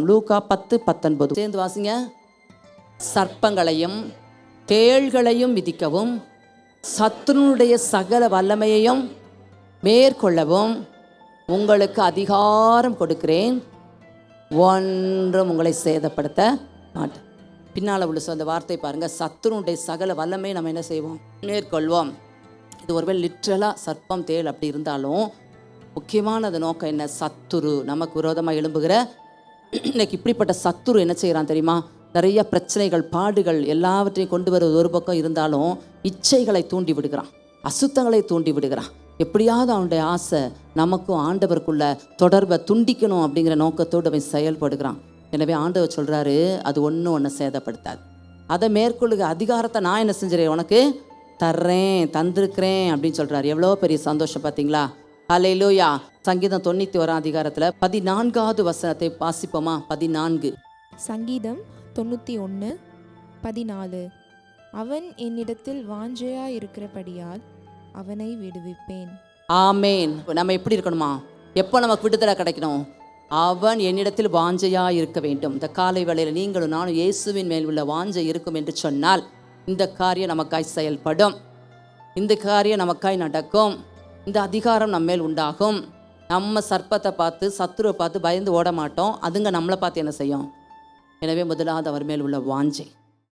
லூக்கா 10:19 சேர்ந்து வாசிங்க. சர்ப்பங்களையும் தேள்களையும் மிதிக்கவும் சத்துருனுடைய சகல வல்லமையையும் மேற்கொள்ளவும் உங்களுக்கு அதிகாரம் கொடுக்கிறேன், ஒன்றும் உங்களை சேதப்படுத்த மாட்டேன். பின்னால் உள்ள அந்த வார்த்தை பாருங்கள். சத்துருனுடைய சகல வல்லமையை நம்ம என்ன செய்வோம்? மேற்கொள்வோம். இது ஒருவேளை லிட்ரலாக சர்ப்பம் தேள் அப்படி இருந்தாலும் முக்கியமான அது நோக்கம் என்ன? சத்துரு நமக்கு விரோதமாக எழும்புகிற இன்னைக்கு இப்படிப்பட்ட சத்துரு என்ன செய்கிறான் தெரியுமா? நிறைய பிரச்சனைகள், பாடுகள் எல்லாவற்றையும் கொண்டு வருவது ஒரு பக்கம் இருந்தாலும் இச்சைகளை தூண்டி விடுகிறான், அசுத்தங்களை தூண்டி விடுகிறான். எப்படியாவது அவனுடைய ஆசை நமக்கும் ஆண்டவருக்குள்ள தொடர்பை துண்டிக்கணும் அப்படிங்கிற நோக்கத்தோடு அவன் செயல்படுகிறான். எனவே ஆண்டவர் சொல்கிறாரு, அது ஒன்று சேதப்படுத்தாது. அதை மேற்கொள்ளுக அதிகாரத்தை நான் என்ன செஞ்சிடறேன், உனக்கு தர்றேன், தந்திருக்கிறேன் அப்படின்னு சொல்கிறார். எவ்வளோ பெரிய சந்தோஷம் பார்த்தீங்களா? ஹல்லேலூயா. சங்கீதம் 91 அதிகாரத்தில் 14வது வசனத்தை வாசிப்போமா? 14. சங்கீதம் 91:14. அவன் என்னிடத்தில் வாஞ்சையா இருக்கிறபடியால் அவனை விடுவிப்பேன். ஆமேன். நம்ம எப்படி இருக்கணுமா? எப்போ நமக்கு விடுதலை கிடைக்கணும்? அவன் என்னிடத்தில் வாஞ்சையா இருக்க வேண்டும். இந்த காலை வேளையில் நீங்களும் நானும் இயேசுவின் மேல் உள்ள வாஞ்சை இருக்கும் என்று சொன்னால் இந்த காரியம் நமக்காய் செயல்படும், இந்த காரியம் நமக்காய் நடக்கும், இந்த அதிகாரம் நம்ம மேல் உண்டாகும். நம்ம சர்ப்பத்தை பார்த்து சத்துருவை பார்த்து பயந்து ஓட மாட்டோம், அதுங்க நம்மளை பார்த்து என்ன செய்யும்? எனவே முதலாவது அவர் மேல் உள்ள வாஞ்சை.